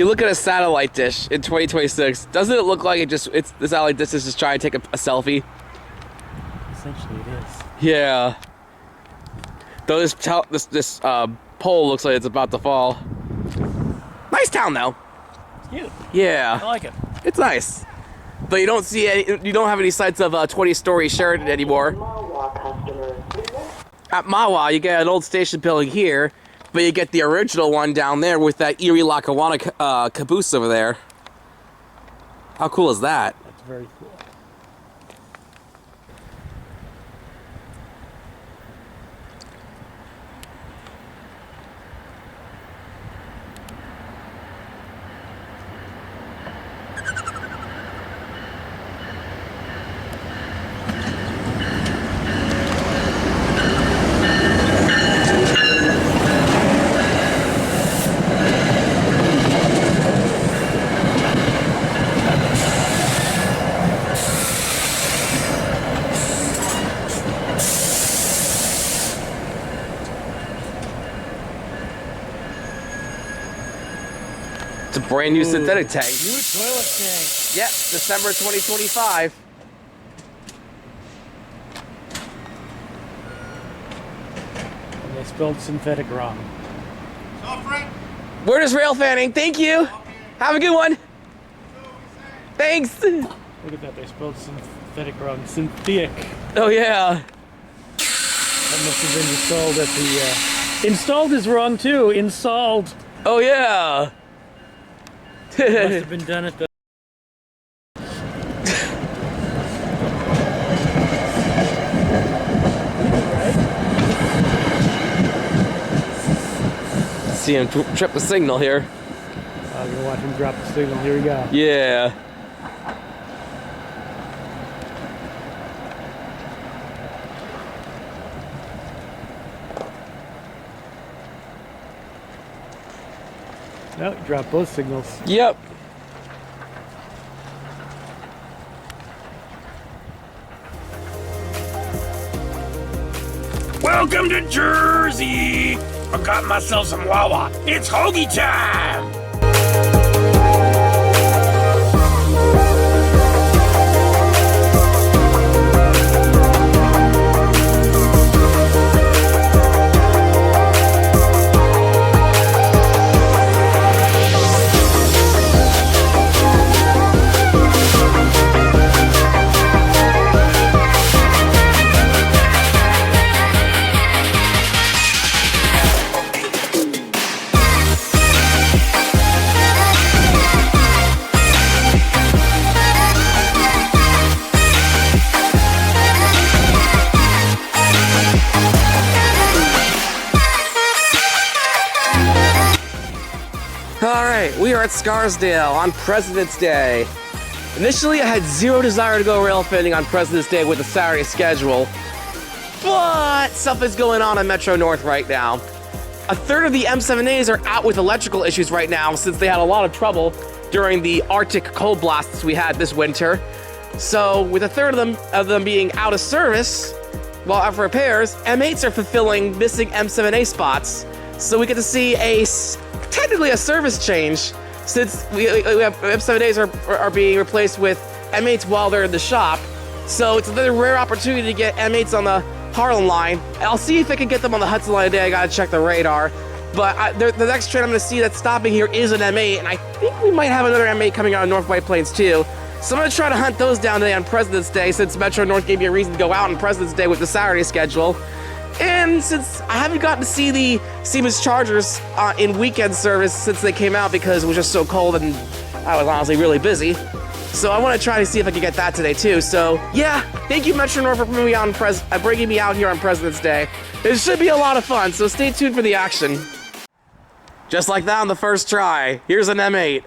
you look at a satellite dish in 2026, doesn't it look like the satellite dish is just trying to take a selfie? Essentially, it is. Yeah. Though this pole looks like it's about to fall. Nice town though. It's cute. Yeah. I like it. It's nice. But you don't see you don't have any sights of 20-story Sheridan anymore. At Mahwah, you get an old station building here, but you get the original one down there with that Erie Lackawanna caboose over there. How cool is that? That's very cool. It's a brand new synthetic tank. New toilet tank. Yep, December 2025. And they spelled synthetic wrong. Where is Railfanning? Thank you. Have a good one. Thanks. Look at that, they spelled synthetic wrong. Synthetic. Oh yeah. That must have been installed at the... installed is wrong too. Installed. Oh yeah. Must have been done at the... See him trip the signal here. I'm gonna watch him drop the signal. Here we go. Yeah. No, he dropped both signals. Yep. Welcome to Jersey! I got myself some Wawa. It's hoagie time! Alright, we are at Scarsdale on President's Day. Initially, I had zero desire to go railfanning on President's Day with the Saturday schedule, but something's going on in Metro North right now. A third of the M7As are out with electrical issues right now since they had a lot of trouble during the Arctic cold blasts we had this winter. So, with a third of them being out of service while out for repairs, M8's are fulfilling missing M7A spots. So we get to see technically a service change, since we have M7As are being replaced with M8's while they're in the shop. So it's another rare opportunity to get M8's on the Harlem line. I'll see if I can get them on the Hudson line today. I gotta check the radar. But the next train I'm gonna see that's stopping here is an M8, and I think we might have another M8 coming out of North White Plains too. So I'm gonna try to hunt those down today on President's Day, since Metro North gave me a reason to go out on President's Day with the Saturday schedule. And since I haven't gotten to see the Siemens Chargers in weekend service since they came out because it was just so cold and I was honestly really busy. So I want to try to see if I can get that today too. So yeah, thank you Metro North for bringing me out here on President's Day. It should be a lot of fun, so stay tuned for the action. Just like that on the first try, here's an M8.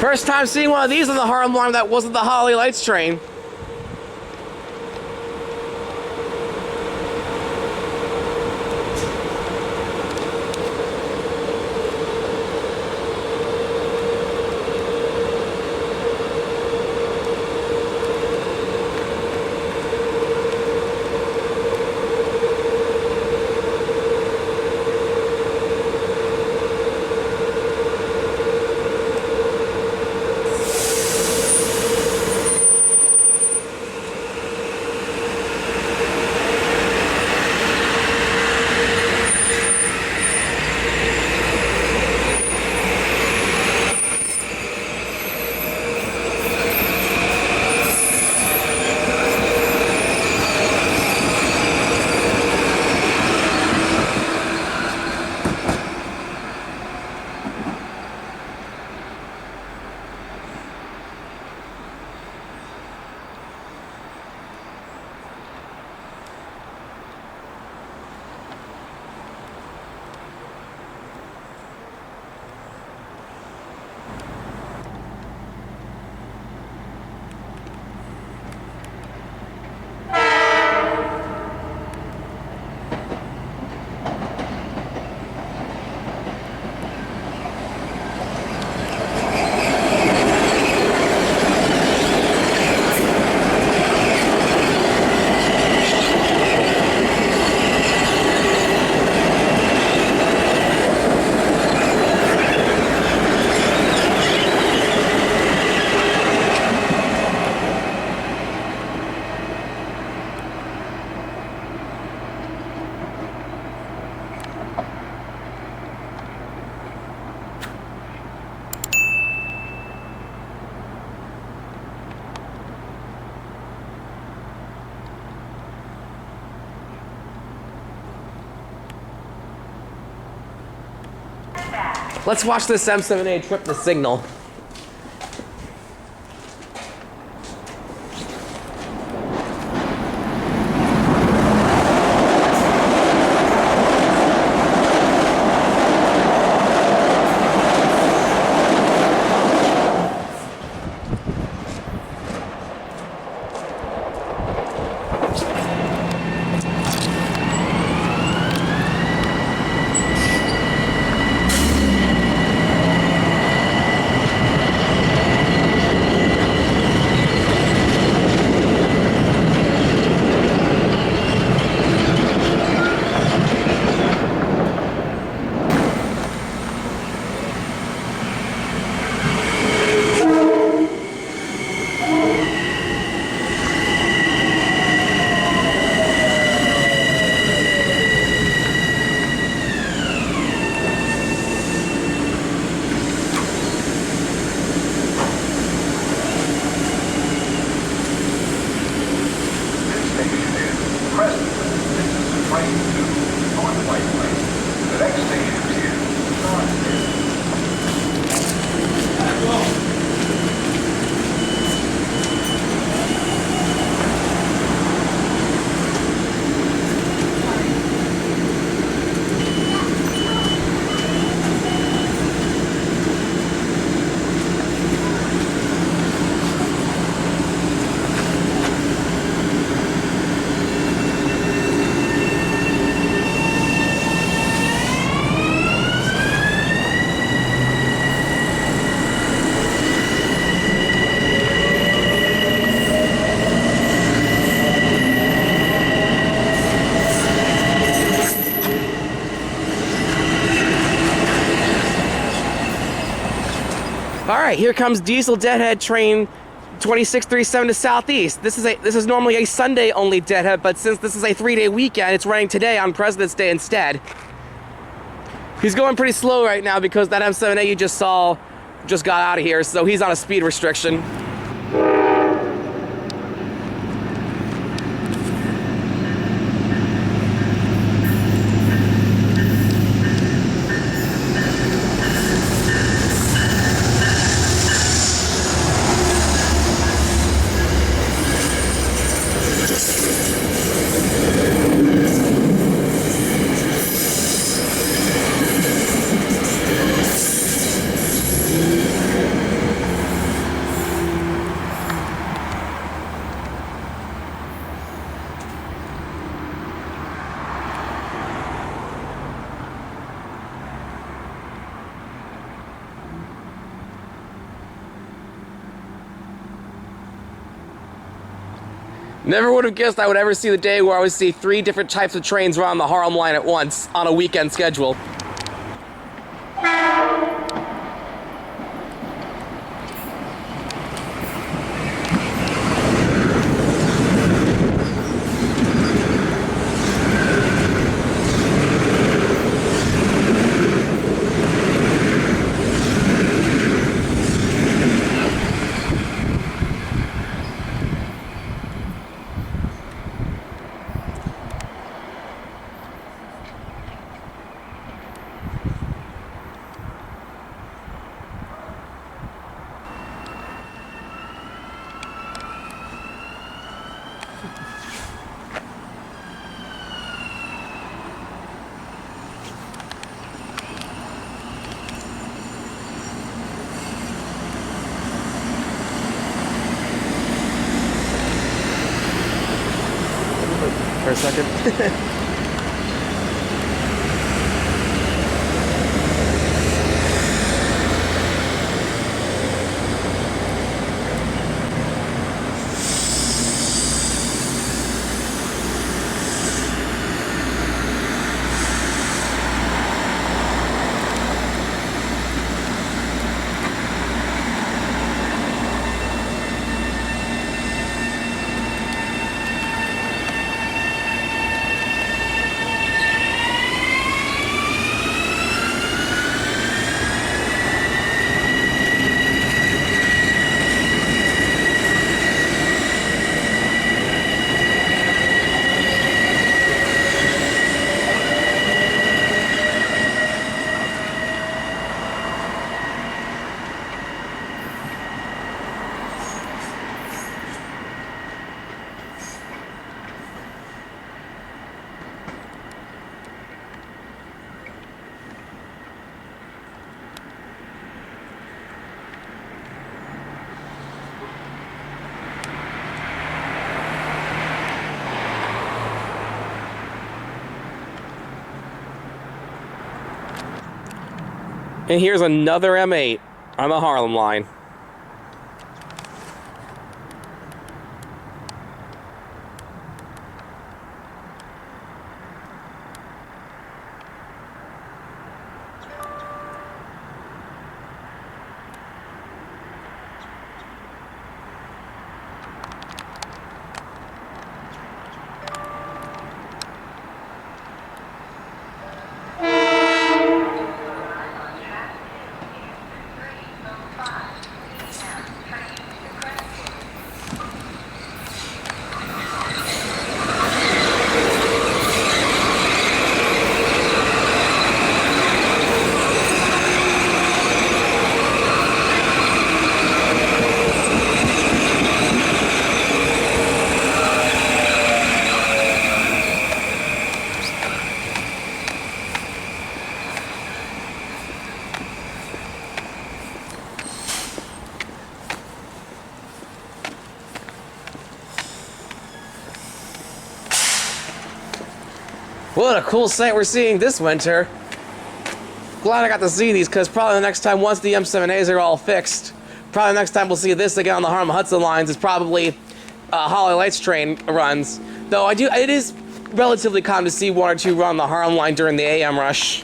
First time seeing one of these on the Harlem line that wasn't the Holly Lights train. Let's watch this M7A trip the signal. All right, here comes Diesel Deadhead train 2637 to Southeast. This is normally a Sunday only Deadhead, but since this is a 3-day weekend, it's running today on President's Day instead. He's going pretty slow right now because that M7A you just saw just got out of here, so he's on a speed restriction. Never would have guessed I would ever see the day where I would see 3 different types of trains run on the Harlem line at once on a weekend schedule. For a second. And here's another M8 on the Harlem line. What a cool sight we're seeing this winter. Glad I got to see these, because probably the next time, once the M7As are all fixed, probably the next time we'll see this again on the Harlem Hudson lines is probably Holly Lights train runs. Though it is relatively common to see 1 or 2 run the Harlem line during the AM rush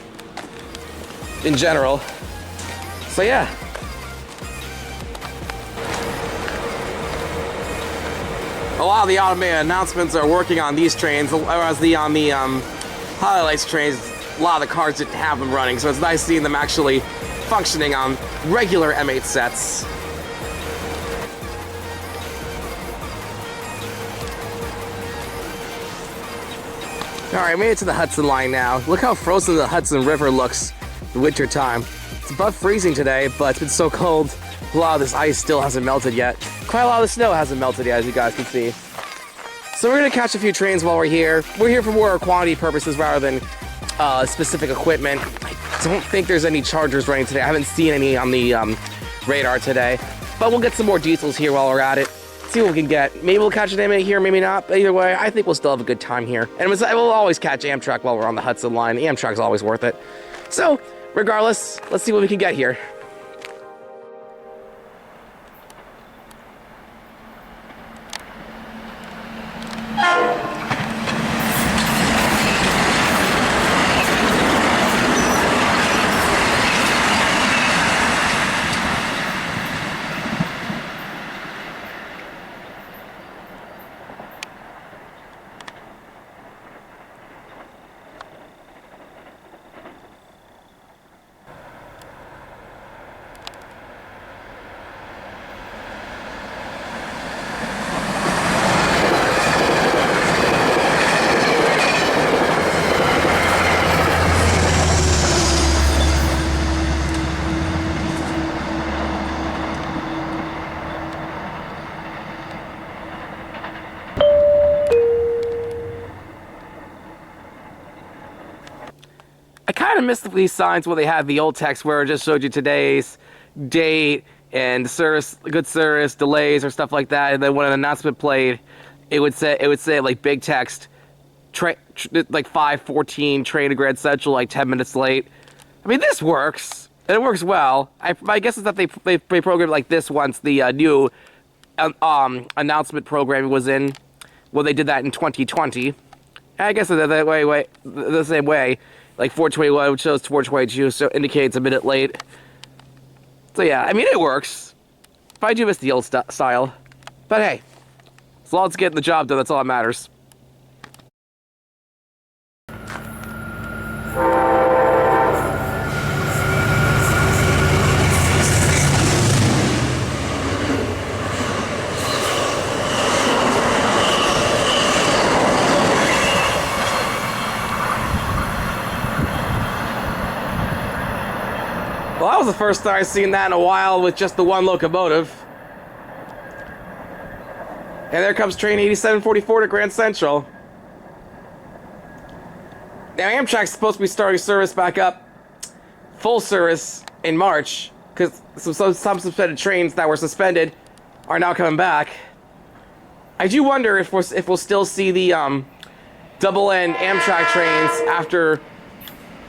in general. So yeah. A lot of the automated announcements are working on these trains, whereas on the Holly Lights trains, a lot of the cars didn't have them running, so it's nice seeing them actually functioning on regular M8 sets. Alright, made it to the Hudson line now. Look how frozen the Hudson River looks in the winter time. It's above freezing today, but it's been so cold, a lot of this ice still hasn't melted yet. Quite a lot of the snow hasn't melted yet, as you guys can see. So we're gonna catch a few trains while we're here. We're here for more quantity purposes rather than specific equipment. I don't think there's any Chargers running today. I haven't seen any on the radar today. But we'll get some more diesels here while we're at it. See what we can get. Maybe we'll catch an M8 here, maybe not. But either way, I think we'll still have a good time here. And we'll always catch Amtrak while we're on the Hudson line. The Amtrak's always worth it. So, regardless, let's see what we can get here. I kind of miss these signs where they had the old text where it just showed you today's date and service, good service, delays or stuff like that. And then when an announcement played, it would say like big text, like 5:14 train to Grand Central, like 10 minutes late. I mean, this works, and it works well. My guess is that they programmed like this once the new announcement program was in. Well, they did that in 2020. I guess that the same way. Like 421, which shows 422, so indicates a minute late. So yeah, I mean, it works. But I do miss the old style. But hey, as long as it's getting the job done, that's all that matters. Well, that was the first time I've seen that in a while with just the one locomotive. And there comes train 8744 to Grand Central. Now Amtrak's supposed to be starting service back up, full service, in March, because some suspended trains that were suspended are now coming back. I do wonder if we'll still see the double-end Amtrak trains after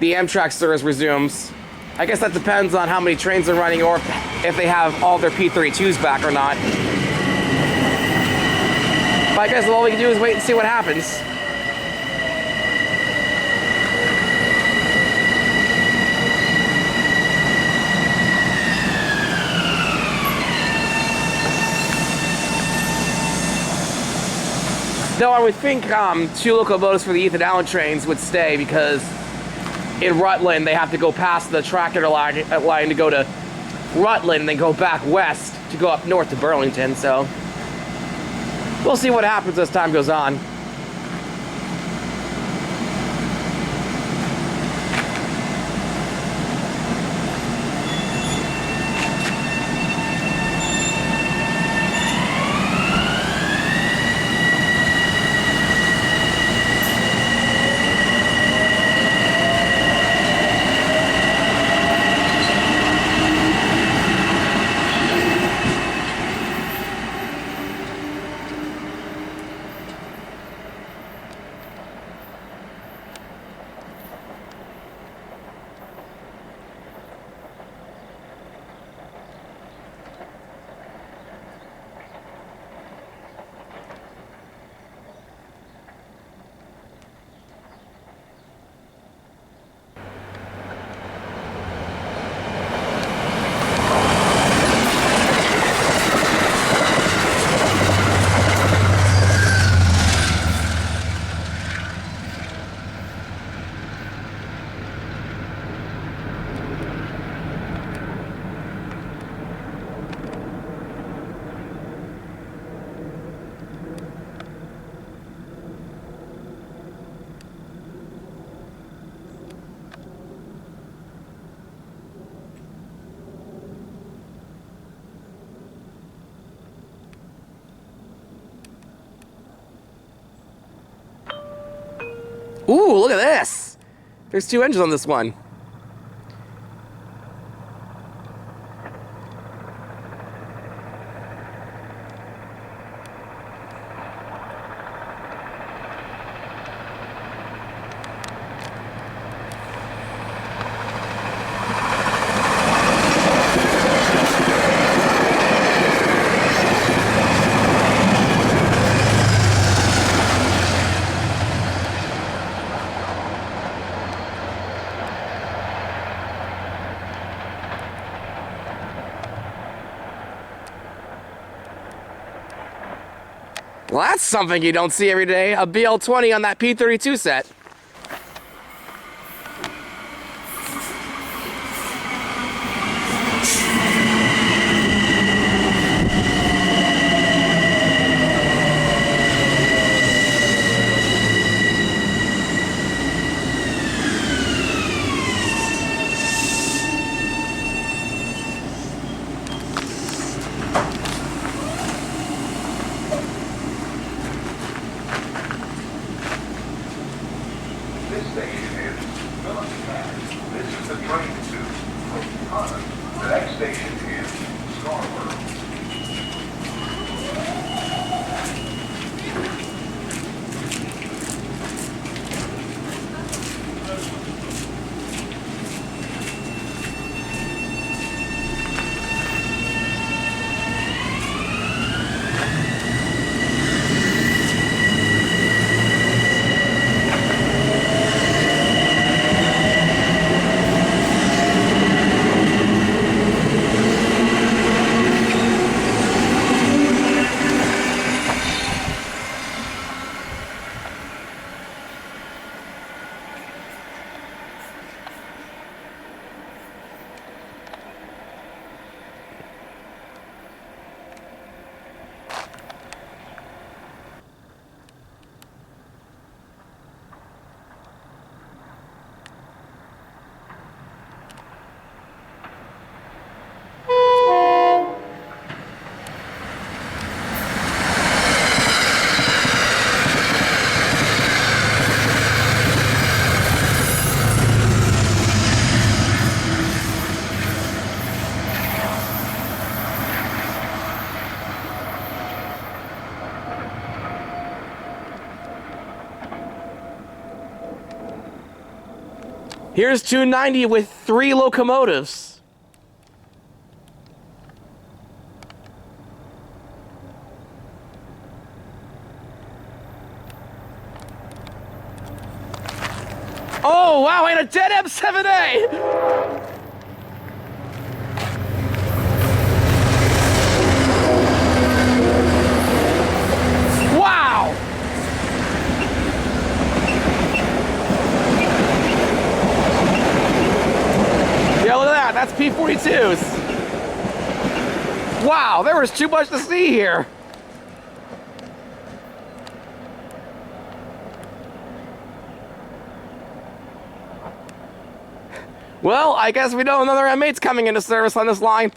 the Amtrak service resumes. I guess that depends on how many trains are running or if they have all their P32s back or not. But I guess all we can do is wait and see what happens. Though I would think 2 locomotives for the Ethan Allen trains would stay because in Rutland, they have to go past the tractor line to go to Rutland and then go back west to go up north to Burlington, so we'll see what happens as time goes on. Ooh, look at this! There's 2 engines on this one. Well, that's something you don't see every day. A BL20 on that P32 set. This station is This is the train to Hudson. The next station is Scarborough. Here's 290 with 3 locomotives. Oh, wow, and a dead M7A! Wow! Yeah, look at that. That's P-42s. Wow, there was too much to see here. Well, I guess we know another M8's coming into service on this line.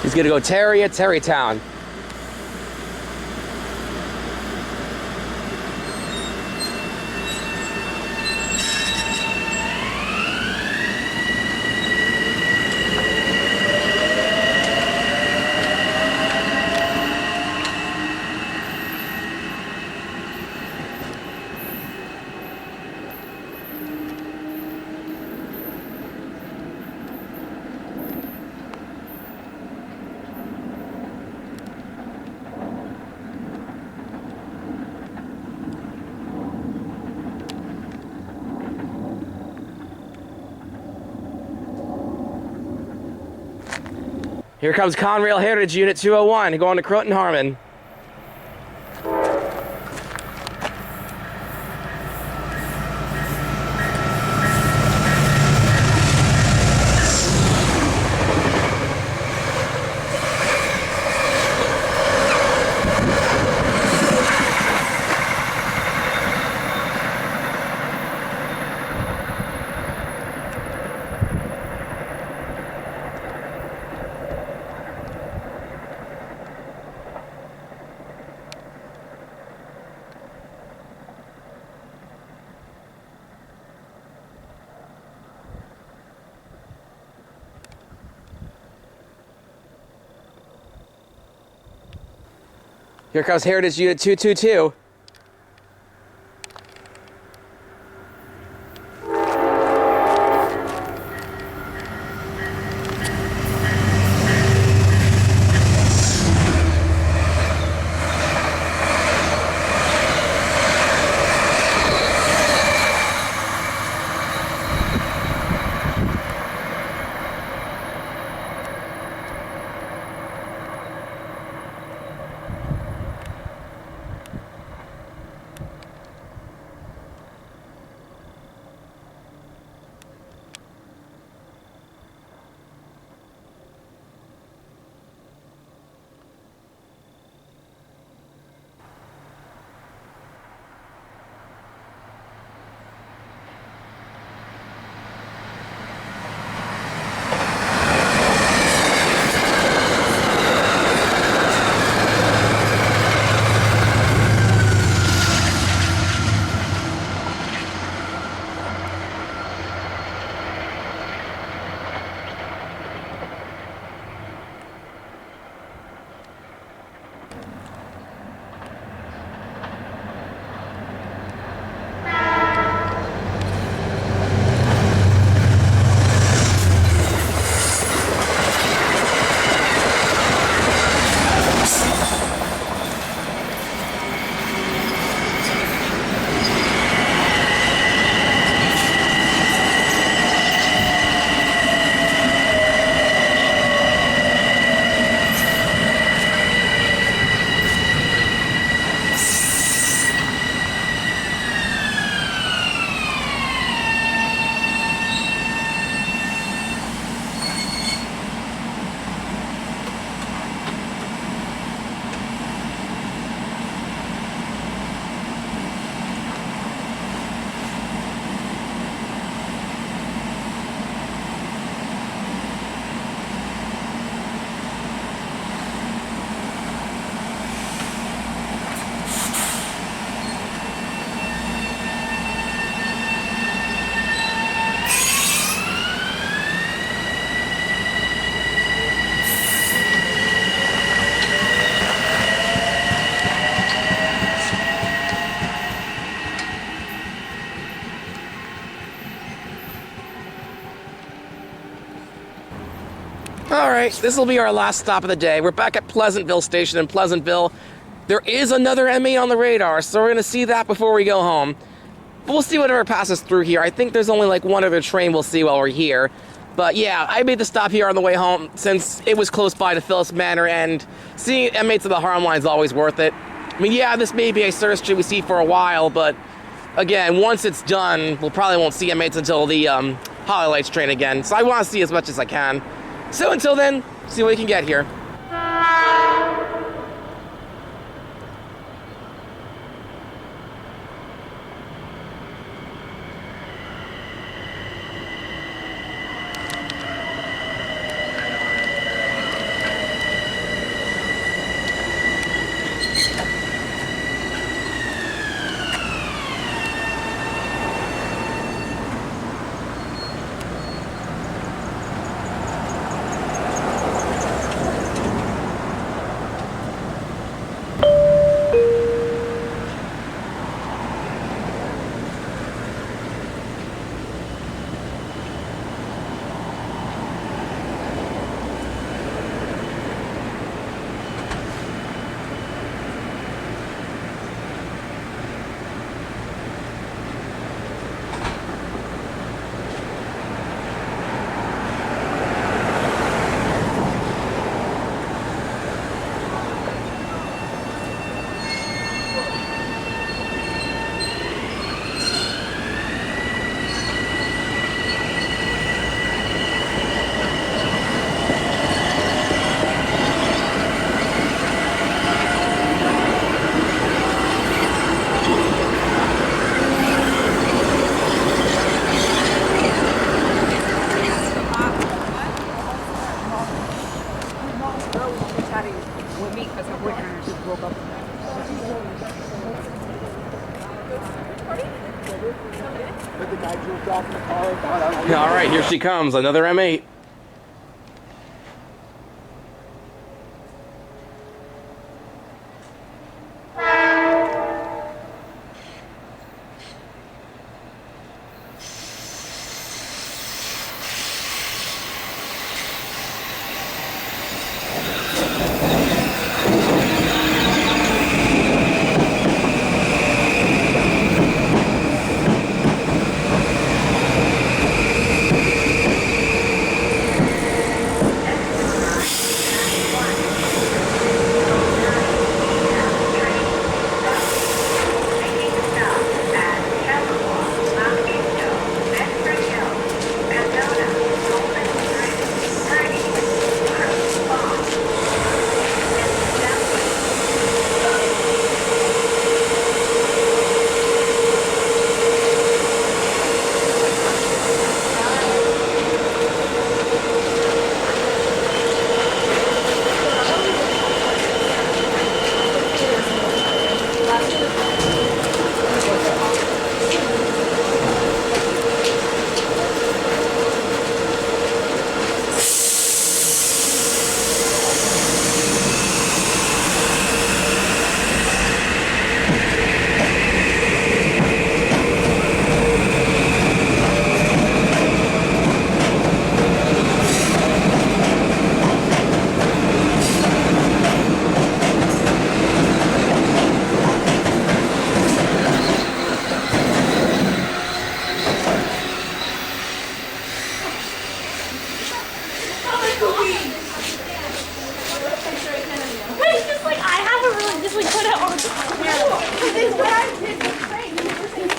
He's gonna go Terry at Terrytown. Here comes Conrail Heritage Unit 201 going to Croton Harmon. Here comes Heritage Unit 222. All right, this will be our last stop of the day. We're back at Pleasantville Station in Pleasantville. There is another M8 on the radar, so we're gonna see that before we go home. But we'll see whatever passes through here. I think there's only like one other train we'll see while we're here. But yeah, I made the stop here on the way home since it was close by to Phyllis Manor, and seeing M8s of the Harlem line is always worth it. I mean, yeah, this may be a service street we see for a while, but again, once it's done, we'll probably won't see M8s until the Holly Lights train again. So I want to see as much as I can. So until then, see what we can get here. everybody with me because her boyfriend just broke up with her. But the guy drove off in the car. Yeah, all right, here she comes, another M8.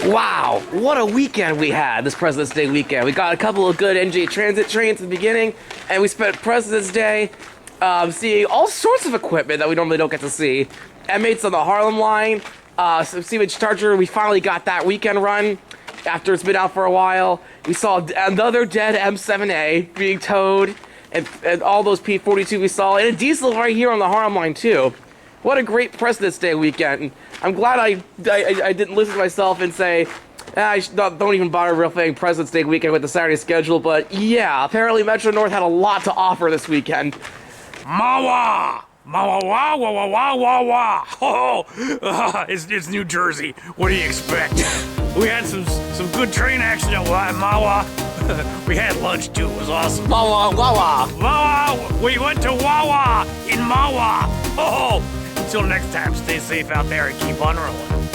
Wow, what a weekend we had, this President's Day weekend. We got a couple of good NJ Transit trains at the beginning, and we spent President's Day seeing all sorts of equipment that we normally don't get to see. M8's on the Harlem line, some Siemens Charger, we finally got that weekend run after it's been out for a while. We saw another dead M7A being towed, and all those P42 we saw, and a diesel right here on the Harlem line too. What a great President's Day weekend. I'm glad I didn't listen to myself and say, don't even bother Railfanning President's Day weekend with the Saturday schedule, but yeah, apparently Metro North had a lot to offer this weekend. Mahwah! Mahwah, wah, wah, wah, wah, wah, wah. Oh, it's New Jersey. What do you expect? We had some good train action at Mahwah. We had lunch too. It was awesome. Mahwah, Wawa. Mahwah! We went to Wawa in Mahwah. Oh, until next time, stay safe out there and keep on rolling.